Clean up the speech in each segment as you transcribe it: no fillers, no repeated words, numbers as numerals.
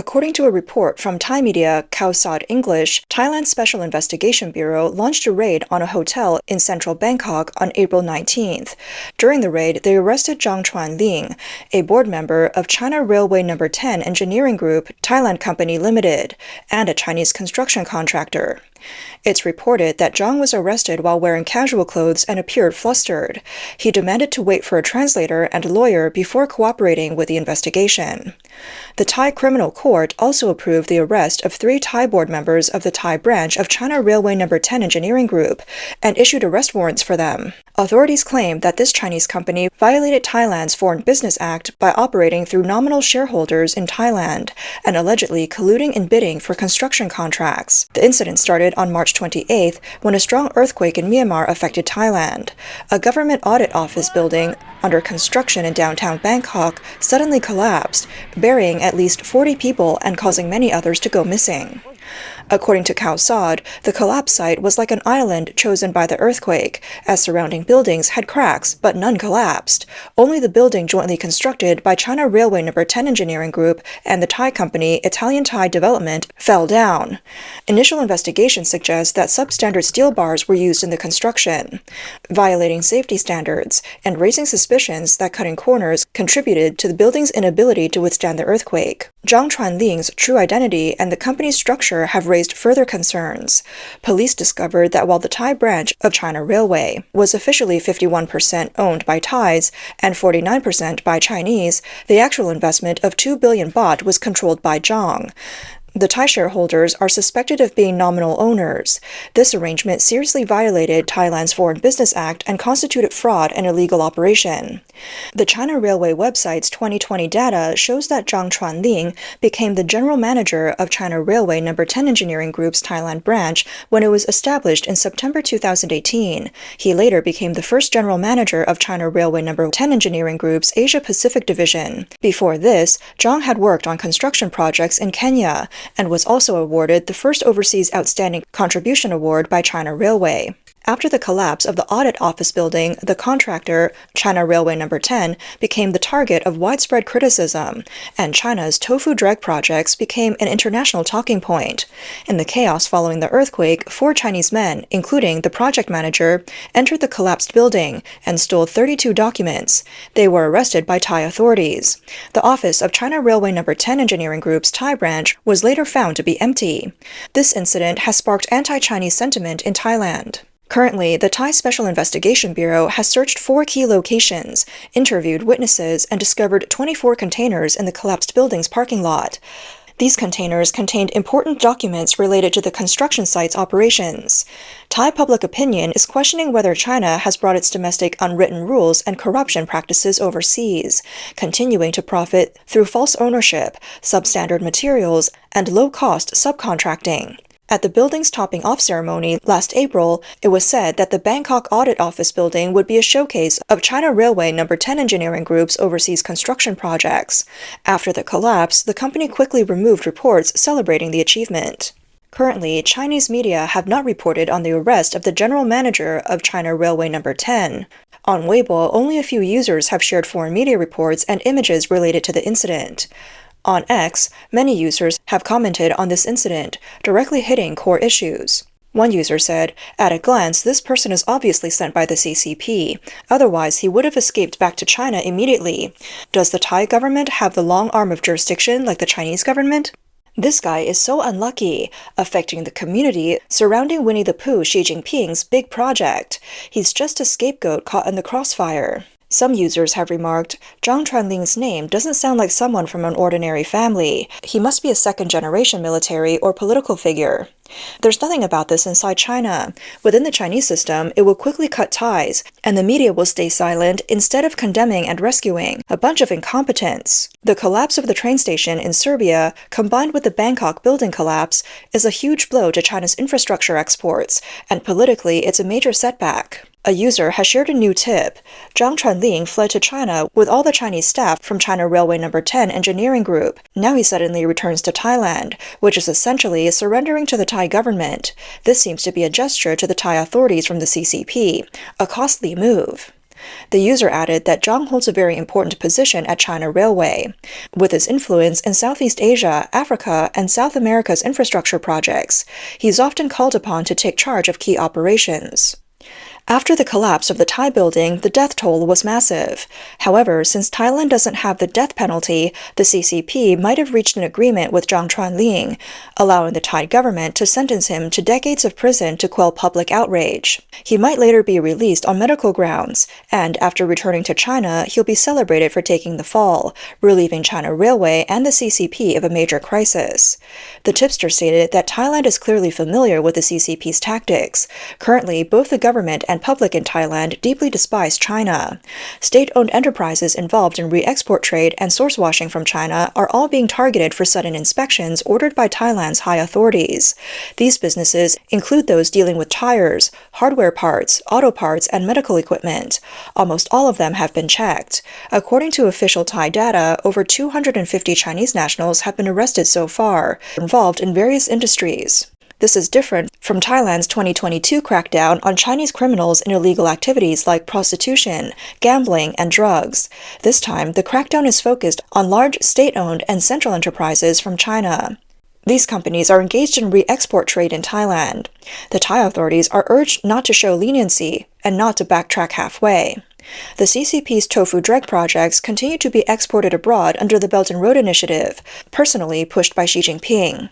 According to a report from Thai media Khao English, Thailand's Special Investigation Bureau launched a raid on a hotel in central Bangkok on April 19th. During the raid, they arrested Zhang Chuanling, a board member of China Railway No. 10 Engineering Group, Thailand Company Limited, and a Chinese construction contractor. It's reported that Zhang was arrested while wearing casual clothes and appeared flustered. He demanded to wait for a translator and lawyer before cooperating with the investigation. The Thai Criminal Court also approved the arrest of 3 Thai board members of the Thai branch of China Railway No. 10 Engineering Group and issued arrest warrants for them. Authorities claim that this Chinese company violated Thailand's Foreign Business Act by operating through nominal shareholders in Thailand and allegedly colluding in bidding for construction contracts. The incident started on March 28th when a strong earthquake in Myanmar affected Thailand. A government audit office building under construction in downtown Bangkok suddenly collapsed, burying at least 40 people and causing many others to go missing. According to Khao Sod, the collapse site was like an island chosen by the earthquake, as surrounding buildings had cracks, but none collapsed. Only the building jointly constructed by China Railway No. 10 Engineering Group and the Thai company Italian Thai Development fell down. Initial investigations suggest that substandard steel bars were used in the construction, violating safety standards and raising suspicions that cutting corners contributed to the building's inability to withstand the earthquake. Zhang Chuanling's true identity and the company's structure have raised further concerns. Police discovered that while the Thai branch of China Railway was officially 51% owned by Thais and 49% by Chinese, the actual investment of 2 billion baht was controlled by Zhang. The Thai shareholders are suspected of being nominal owners. This arrangement seriously violated Thailand's Foreign Business Act and constituted fraud and illegal operation. The China Railway website's 2020 data shows that Zhang Chuanling became the general manager of China Railway No. 10 Engineering Group's Thailand branch when it was established in September 2018. He later became the first general manager of China Railway No. 10 Engineering Group's Asia-Pacific division. Before this, Zhang had worked on construction projects in Kenya, and was also awarded the first Overseas Outstanding Contribution Award by China Railway. After the collapse of the audit office building, the contractor, China Railway No. 10, became the target of widespread criticism, and China's Tofu-Dreg projects became an international talking point. In the chaos following the earthquake, 4 Chinese men, including the project manager, entered the collapsed building and stole 32 documents. They were arrested by Thai authorities. The office of China Railway No. 10 Engineering Group's Thai branch was later found to be empty. This incident has sparked anti-Chinese sentiment in Thailand. Currently, the Thai Special Investigation Bureau has searched 4 key locations, interviewed witnesses, and discovered 24 containers in the collapsed building's parking lot. These containers contained important documents related to the construction site's operations. Thai public opinion is questioning whether China has brought its domestic unwritten rules and corruption practices overseas, continuing to profit through false ownership, substandard materials, and low-cost subcontracting. At the building's topping-off ceremony last April, it was said that the Bangkok Audit Office building would be a showcase of China Railway No. 10 Engineering Group's overseas construction projects. After the collapse, the company quickly removed reports celebrating the achievement. Currently, Chinese media have not reported on the arrest of the general manager of China Railway No. 10. On Weibo, only a few users have shared foreign media reports and images related to the incident. On X, many users have commented on this incident, directly hitting core issues. One user said, "At a glance, this person is obviously sent by the CCP. Otherwise, he would have escaped back to China immediately. Does the Thai government have the long arm of jurisdiction like the Chinese government? This guy is so unlucky, affecting the community surrounding Winnie the Pooh Xi Jinping's big project. He's just a scapegoat caught in the crossfire." Some users have remarked, Zhang Chuanling's name doesn't sound like someone from an ordinary family. He must be a second-generation military or political figure. There's nothing about this inside China. Within the Chinese system, it will quickly cut ties, and the media will stay silent instead of condemning and rescuing. A bunch of incompetence. The collapse of the train station in Serbia, combined with the Bangkok building collapse, is a huge blow to China's infrastructure exports, and politically it's a major setback. A user has shared a new tip. Zhang Chuanling fled to China with all the Chinese staff from China Railway No. 10 Engineering Group. Now he suddenly returns to Thailand, which is essentially surrendering to the Thai government. This seems to be a gesture to the Thai authorities from the CCP, a costly move. The user added that Zhang holds a very important position at China Railway. With his influence in Southeast Asia, Africa, and South America's infrastructure projects, he's often called upon to take charge of key operations. After the collapse of the Thai building, the death toll was massive. However, since Thailand doesn't have the death penalty, the CCP might have reached an agreement with Zhang Chuanling, allowing the Thai government to sentence him to decades of prison to quell public outrage. He might later be released on medical grounds, and after returning to China, he'll be celebrated for taking the fall, relieving China Railway and the CCP of a major crisis. The tipster stated that Thailand is clearly familiar with the CCP's tactics. Currently, both the government and public in Thailand deeply despise China. State-owned enterprises involved in re-export trade and source washing from China are all being targeted for sudden inspections ordered by Thailand's high authorities. These businesses include those dealing with tires, hardware parts, auto parts, and medical equipment. Almost all of them have been checked. According to official Thai data, over 250 Chinese nationals have been arrested so far, involved in various industries. This is different from Thailand's 2022 crackdown on Chinese criminals in illegal activities like prostitution, gambling, and drugs. This time, the crackdown is focused on large state-owned and central enterprises from China. These companies are engaged in re-export trade in Thailand. The Thai authorities are urged not to show leniency and not to backtrack halfway. The CCP's Tofu-Dreg projects continue to be exported abroad under the Belt and Road Initiative, personally pushed by Xi Jinping.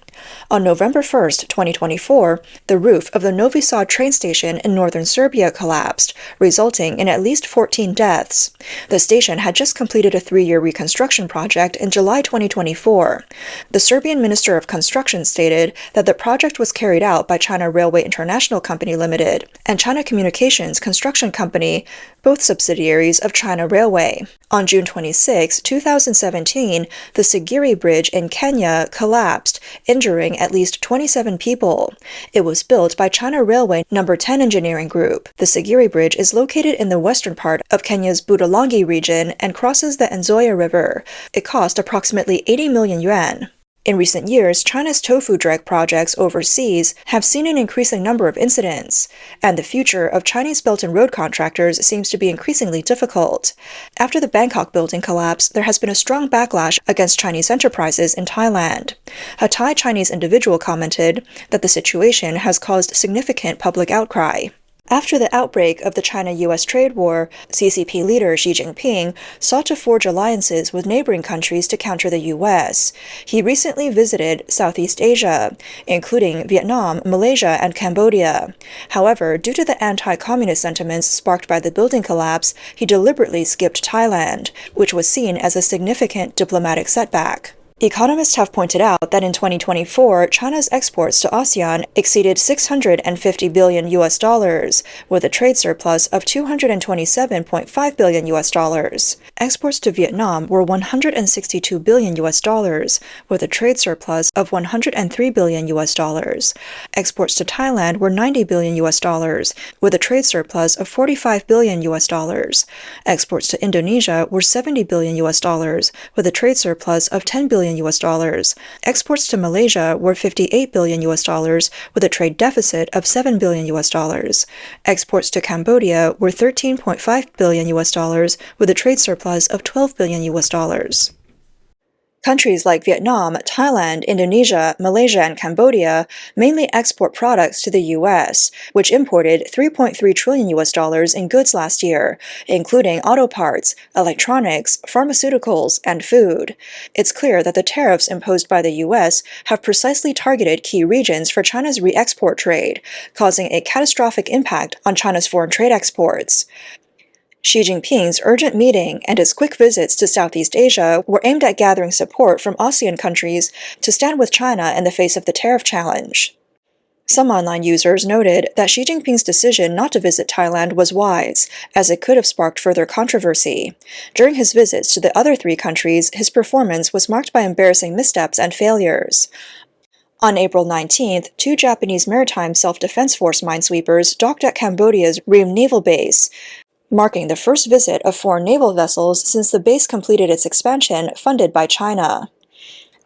On November 1, 2024, the roof of the Novi Sad train station in northern Serbia collapsed, resulting in at least 14 deaths. The station had just completed a 3-year reconstruction project in July 2024. The Serbian Minister of Construction stated that the project was carried out by China Railway International Company Limited and China Communications Construction Company, both subsidiaries of China Railway. On June 26, 2017, the Sigiri Bridge in Kenya collapsed, injuring at least 27 people. It was built by China Railway No. 10 Engineering Group. The Sigiri Bridge is located in the western part of Kenya's Budalangi region and crosses the Nzoia River. It cost approximately 80 million yuan. In recent years, China's Tofu-Dreg projects overseas have seen an increasing number of incidents, and the future of Chinese Belt and Road contractors seems to be increasingly difficult. After the Bangkok building collapse, there has been a strong backlash against Chinese enterprises in Thailand. A Thai-Chinese individual commented that the situation has caused significant public outcry. After the outbreak of the China-US trade war, CCP leader Xi Jinping sought to forge alliances with neighboring countries to counter the US. He recently visited Southeast Asia, including Vietnam, Malaysia, and Cambodia. However, due to the anti-communist sentiments sparked by the building collapse, he deliberately skipped Thailand, which was seen as a significant diplomatic setback. Economists have pointed out that in 2024, China's exports to ASEAN exceeded $650 billion, with a trade surplus of $227.5 billion. Exports to Vietnam were $162 billion, with a trade surplus of $103 billion. Exports to Thailand were $90 billion, with a trade surplus of $45 billion. Exports to Indonesia were $70 billion, with a trade surplus of $10 billion. Exports to Malaysia were $58 billion, with a trade deficit of $7 billion. Exports to Cambodia were $13.5 billion, with a trade surplus of $12 billion. Countries like Vietnam, Thailand, Indonesia, Malaysia, and Cambodia mainly export products to the U.S., which imported $3.3 trillion in goods last year, including auto parts, electronics, pharmaceuticals, and food. It's clear that the tariffs imposed by the U.S. have precisely targeted key regions for China's re-export trade, causing a catastrophic impact on China's foreign trade exports. Xi Jinping's urgent meeting and his quick visits to Southeast Asia were aimed at gathering support from ASEAN countries to stand with China in the face of the tariff challenge. Some online users noted that Xi Jinping's decision not to visit Thailand was wise, as it could have sparked further controversy. During his visits to the other 3 countries, his performance was marked by embarrassing missteps and failures. On April 19th, 2 Japanese Maritime Self-Defense Force minesweepers docked at Cambodia's Ream Naval Base, marking the first visit of foreign naval vessels since the base completed its expansion funded by China.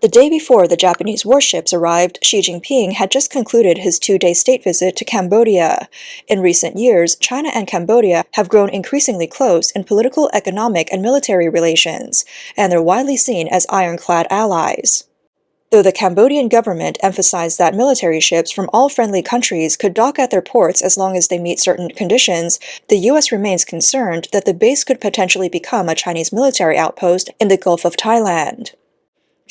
The day before the Japanese warships arrived, Xi Jinping had just concluded his two-day state visit to Cambodia. In recent years, China and Cambodia have grown increasingly close in political, economic, and military relations, and they're widely seen as ironclad allies. Though the Cambodian government emphasized that military ships from all friendly countries could dock at their ports as long as they meet certain conditions, the U.S. remains concerned that the base could potentially become a Chinese military outpost in the Gulf of Thailand.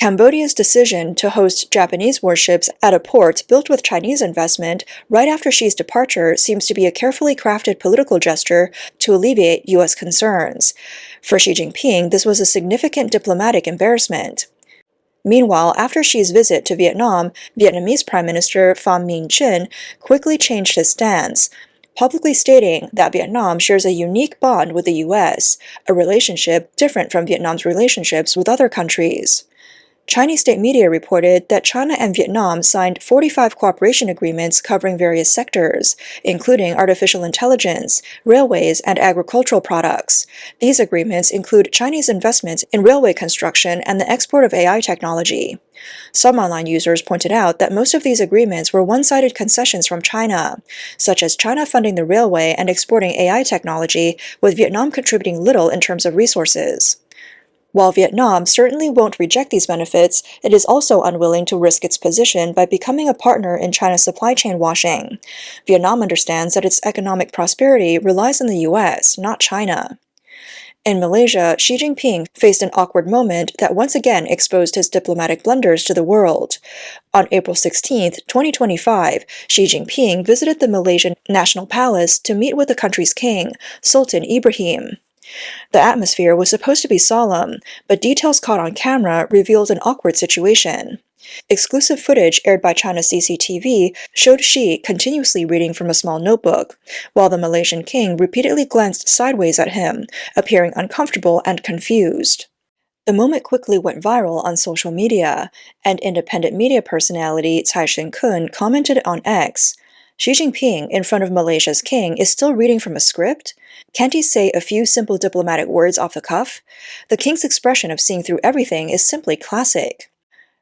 Cambodia's decision to host Japanese warships at a port built with Chinese investment right after Xi's departure seems to be a carefully crafted political gesture to alleviate U.S. concerns. For Xi Jinping, this was a significant diplomatic embarrassment. Meanwhile, after Xi's visit to Vietnam, Vietnamese Prime Minister Pham Minh Chinh quickly changed his stance, publicly stating that Vietnam shares a unique bond with the U.S., a relationship different from Vietnam's relationships with other countries. Chinese state media reported that China and Vietnam signed 45 cooperation agreements covering various sectors, including artificial intelligence, railways, and agricultural products. These agreements include Chinese investments in railway construction and the export of AI technology. Some online users pointed out that most of these agreements were one-sided concessions from China, such as China funding the railway and exporting AI technology, with Vietnam contributing little in terms of resources. While Vietnam certainly won't reject these benefits, it is also unwilling to risk its position by becoming a partner in China's supply chain washing. Vietnam understands that its economic prosperity relies on the U.S., not China. In Malaysia, Xi Jinping faced an awkward moment that once again exposed his diplomatic blunders to the world. On April 16, 2025, Xi Jinping visited the Malaysian National Palace to meet with the country's king, Sultan Ibrahim. The atmosphere was supposed to be solemn, but details caught on camera revealed an awkward situation. Exclusive footage aired by China's CCTV showed Xi continuously reading from a small notebook, while the Malaysian king repeatedly glanced sideways at him, appearing uncomfortable and confused. The moment quickly went viral on social media, and independent media personality Tsai Ing-kun commented on X, "Xi Jinping, in front of Malaysia's king, is still reading from a script? Can't he say a few simple diplomatic words off the cuff? The king's expression of seeing through everything is simply classic."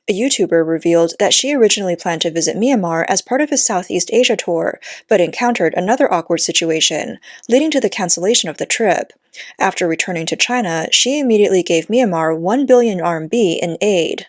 A YouTuber revealed that Xi originally planned to visit Myanmar as part of his Southeast Asia tour, but encountered another awkward situation, leading to the cancellation of the trip. After returning to China, Xi immediately gave Myanmar 1 billion RMB in aid.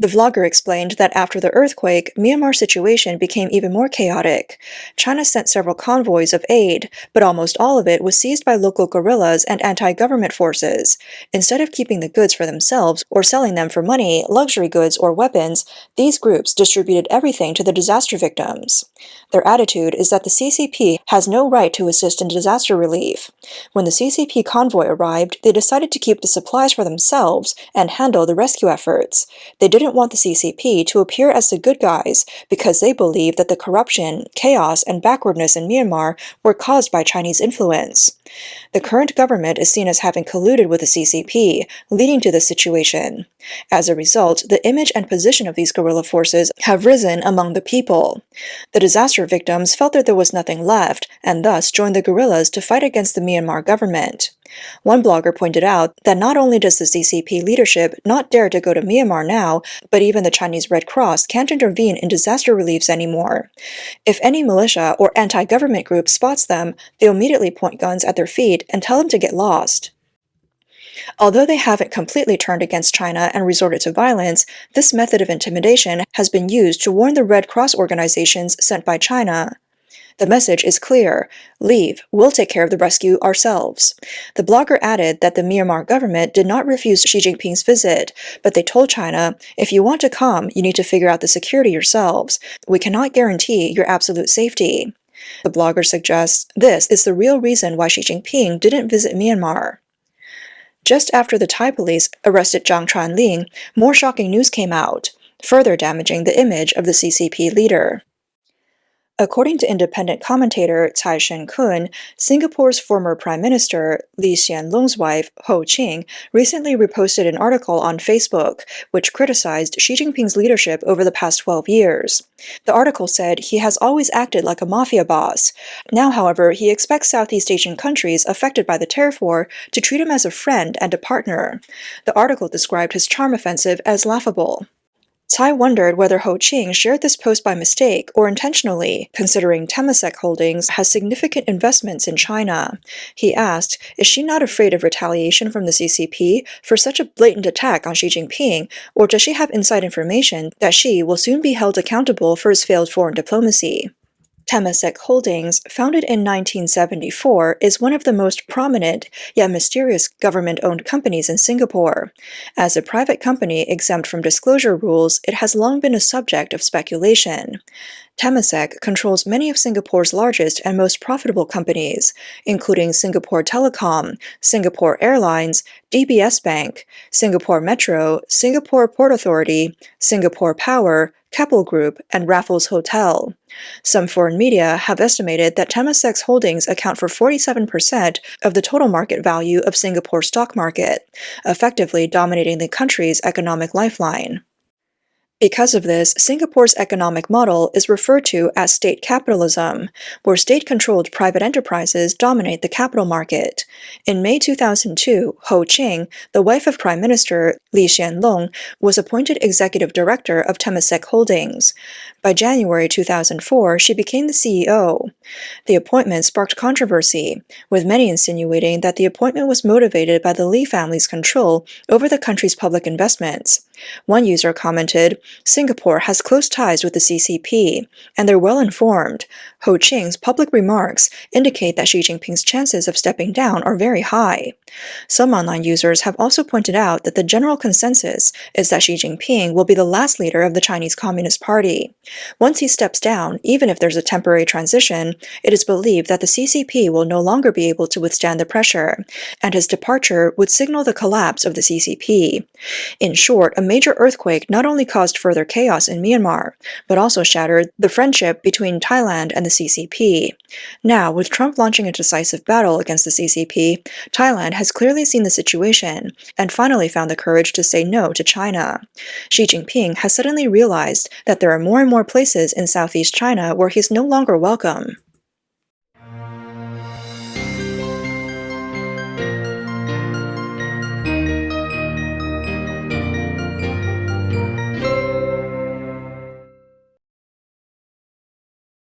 The vlogger explained that after the earthquake, Myanmar's situation became even more chaotic. China sent several convoys of aid, but almost all of it was seized by local guerrillas and anti-government forces. Instead of keeping the goods for themselves or selling them for money, luxury goods, or weapons, these groups distributed everything to the disaster victims. Their attitude is that the CCP has no right to assist in disaster relief. When the CCP convoy arrived, they decided to keep the supplies for themselves and handle the rescue efforts. They didn't want the CCP to appear as the good guys because they believed that the corruption, chaos, and backwardness in Myanmar were caused by Chinese influence. The current government is seen as having colluded with the CCP, leading to this situation. As a result, the image and position of these guerrilla forces have risen among the people. The disaster victims felt that there was nothing left, and thus joined the guerrillas to fight against the Myanmar government. One blogger pointed out that not only does the CCP leadership not dare to go to Myanmar now, but even the Chinese Red Cross can't intervene in disaster reliefs anymore. If any militia or anti-government group spots them, they'll immediately point guns at their feet and tell them to get lost. Although they haven't completely turned against China and resorted to violence, this method of intimidation has been used to warn the Red Cross organizations sent by China. The message is clear: leave, we'll take care of the rescue ourselves. The blogger added that the Myanmar government did not refuse Xi Jinping's visit, but they told China, if you want to come, you need to figure out the security yourselves. We cannot guarantee your absolute safety. The blogger suggests this is the real reason why Xi Jinping didn't visit Myanmar. Just after the Thai police arrested Zhang Chuanling, more shocking news came out, further damaging the image of the CCP leader. According to independent commentator Tsai Ing-kun, Singapore's former Prime Minister, Lee Hsien Loong's wife, Ho Ching, recently reposted an article on Facebook, which criticized Xi Jinping's leadership over the past 12 years. The article said he has always acted like a mafia boss. Now, however, he expects Southeast Asian countries affected by the Tariff war to treat him as a friend and a partner. The article described his charm offensive as laughable. Tsai wondered whether Ho Ching shared this post by mistake or intentionally, considering Temasek Holdings has significant investments in China. He asked, is she not afraid of retaliation from the CCP for such a blatant attack on Xi Jinping, or does she have inside information that Xi will soon be held accountable for his failed foreign diplomacy? Temasek Holdings, founded in 1974, is one of the most prominent yet mysterious government-owned companies in Singapore. As a private company exempt from disclosure rules, it has long been a subject of speculation. Temasek controls many of Singapore's largest and most profitable companies, including Singapore Telecom, Singapore Airlines, DBS Bank, Singapore Metro, Singapore Port Authority, Singapore Power, Keppel Group, and Raffles Hotel. Some foreign media have estimated that Temasek's holdings account for 47% of the total market value of Singapore's stock market, effectively dominating the country's economic lifeline. Because of this, Singapore's economic model is referred to as state capitalism, where state-controlled private enterprises dominate the capital market. In May 2002, Ho Ching, the wife of Prime Minister Lee Hsien Loong, was appointed executive director of Temasek Holdings. By January 2004, she became the CEO. The appointment sparked controversy, with many insinuating that the appointment was motivated by the Lee family's control over the country's public investments. One user commented, Singapore has close ties with the CCP, and they're well informed. Ho Ching's public remarks indicate that Xi Jinping's chances of stepping down are very high. Some online users have also pointed out that the general consensus is that Xi Jinping will be the last leader of the Chinese Communist Party. Once he steps down, even if there's a temporary transition, it is believed that the CCP will no longer be able to withstand the pressure, and his departure would signal the collapse of the CCP. In short, a major earthquake not only caused further chaos in Myanmar, but also shattered the friendship between Thailand and the CCP. Now, with Trump launching a decisive battle against the CCP, Thailand has clearly seen the situation and finally found the courage to say no to China. Xi Jinping has suddenly realized that there are more and more places in Southeast China where he's no longer welcome.